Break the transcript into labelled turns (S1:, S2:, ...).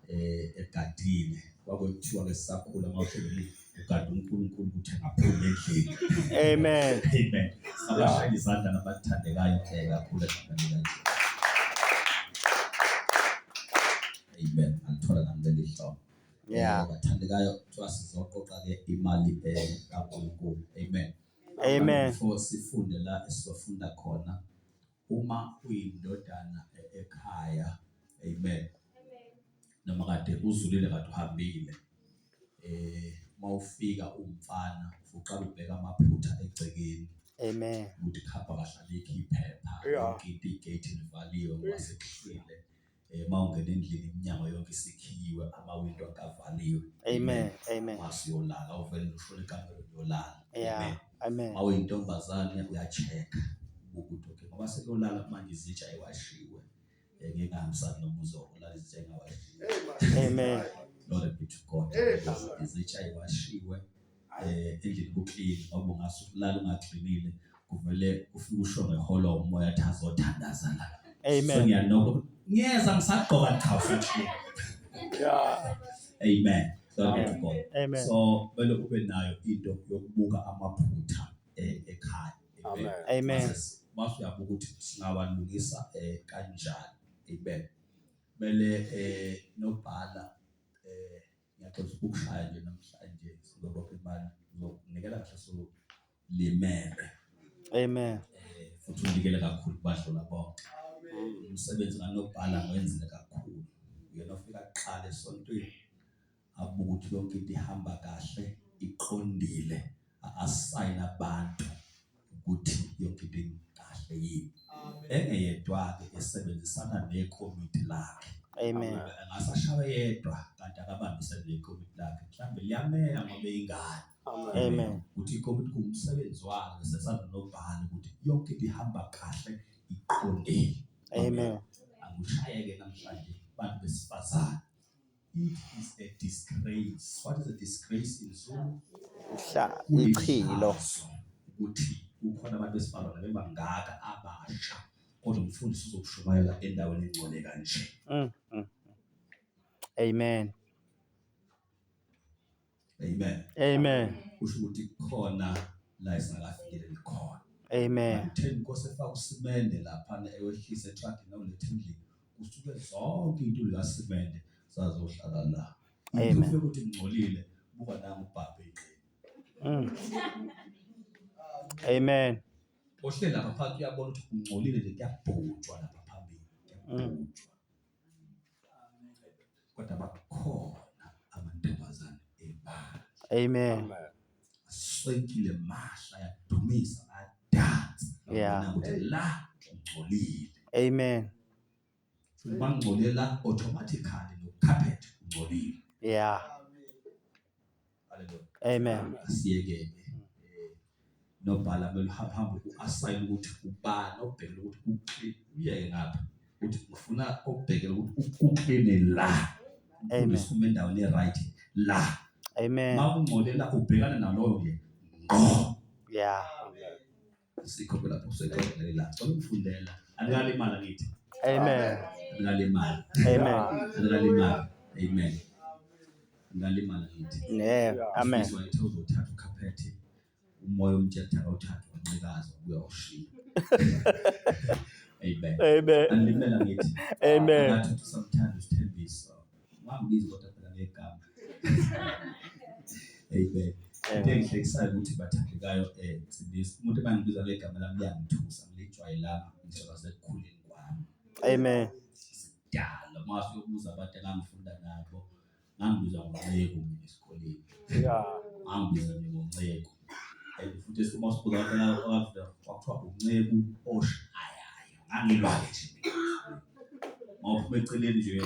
S1: egadile kwakuthiwa ke sisakhula mawushebele ugada uNkulunkulu ukuthi angaphumi endlini.
S2: Amen.
S1: Amen. Abashaya izandla nabathandekayo kakhulu esigabeni. Amen. Angithola nami leli hlobo. Bathandekayo kuthiwa sizoqoqa ke imali kaNkulunkulu. Amen.
S2: Amen.
S1: Before sifunde la esizofunda khona uma uyindodana ekhaya. Amen. Noma kade uzulile kade uhambile mawufika umfana uqala ubheka amaphutha egcekeni.
S2: Amen.
S1: Ukuthi khapha kahlalikho iphepha yonke into igate livaliwe kwasekusile mawungena endlini iminyango yonke isikhiyiwe amawindow akavaliwe.
S2: Amen. Amen.
S1: Masiyolala uvele ushone ekamero uyolala.
S2: Yeah. Amen.
S1: Mawuyintombazane uyachecka ukuthi okay ngoba sekuyolala manje izitsha eyiwashiwe ngingahambisani nomuzo olala izitsha engawashiwe.
S2: Amen.
S1: Glory be to God. Izitsha eyiwashiwe endlini kuclean ngoba ungasulala ungacleanile kuvele ufike usho ngeholo umoya athi azothandaza la.
S2: Amen.
S1: So ngiyanoko ngiyeza ngisagqoka cha futhi.
S2: Yeah.
S1: Amen. Glory be to God.
S2: Amen.
S1: So belo ube nayo into yokubuka amaphutha ekhaya.
S2: Amen. Amen.
S1: Mase uyabuka ukuthi singawalungisa kanjani. Amen. Bele nobhala ngiyaqoqa ukushaya nje namhlanje sizobopha imali uzokunikela kahle so limele.
S2: Amen.
S1: Futhi unikele kakhulu kubadlula bonke. Umsebenzi kanobhala ngwenzile kakhulu. Uyena ofika aqale esontweni abuka ukuthi yonke into ihamba kahle iqondile assign abantu ukuthi yonke into kahle yini. Engeyedwa ke esebenzisana nekomiti lakhe.
S2: Amen.
S1: Angasashawe yedwa kanti akabambisene nekomiti lakhe mhlawumbe liyameya ngoba ingane.
S2: Amen.
S1: Uthi ikomiti kumsebenzi wakhe sesana nobhala ukuthi yonke into ihamba kahle iqondile.
S2: Amen.
S1: Angushayeke namhlanje bantu besifazane. It is a disgrace. What is a disgrace in Zulu?
S2: Ichilo.
S1: Ukuthi ukhona abantu besifazane bebangaka abasha kodwa umfundisi uzokushumayela endaweni engcole kanje.
S2: Amen.
S1: Amen.
S2: Amen.
S1: Kusho ukuthi khona la isingakafikeleli khona.
S2: Amen.
S1: Utheni Nkosi efaka usimende lapha ewehlisa etracking nawulethe endlini kusuke zonke into likasimende sazohlala la.
S2: Amen.
S1: Ufike ukuthi ngcolile buka nami ubhabhe iqini.
S2: Amen.
S1: Ohlela lapha phakathi uyabona ukuthi ungcolile nje kuyabhutshwa lapha phambili. Kuyabhutshwa. Kodwa bakhona amantombazane ebala.
S2: Amen.
S1: Aswenkile mahla yadumisa adansa.
S2: Yeah.
S1: Ukuthi la ungcolile.
S2: Amen.
S1: Bangcolile la automatically no carpet ungcolile.
S2: Yeah.
S1: Hallelujah.
S2: Amen.
S1: Asiyeke nobhala belihamba uassign ukuthi ubani obhekela ukuthi uyeke ngapha ukuthi ufuna obhekela ukuthi ukukline la.
S2: Amen.
S1: Usikume endaweni eright la.
S2: Amen.
S1: Mawungcolela ubhekana naloyo nje.
S2: Yeah.
S1: Sikho lapho useqoqele la. Cela ukufundela. Angalimala ngithi.
S2: Amen.
S1: Angalimala.
S2: Amen.
S1: Angalimala. Amen. Angalimala ngithi.
S2: Yeah. Amen.
S1: Sizowayithola uzothatha ukhaphethi umoya umthetho awuthatha uncikaza uyawushiya. Amen.
S2: Amen.
S1: Angalimala ngithi.
S2: Amen.
S1: Ngathi sometimes usithembisa. Ngambizi kodwa phela ngegama. Amen. Ngiyehlekisayo ukuthi bathandekayo sindisi umuntu bangibiza ngegama lami liyangithusa ngijwayelanga ngisho nasekukhuleni kwami.
S2: Amen.
S1: Dala mase yokubuza abantu engangifunda nabo ngambiza ngoNceko mina esikoleni.
S2: Yeah.
S1: Ngambiza nje ngoNceko. Futhi uma sibuza abantu abafika kwakuthiwa uNceko oshayayo ngangilwa nje. Mawuphuma eceleni nje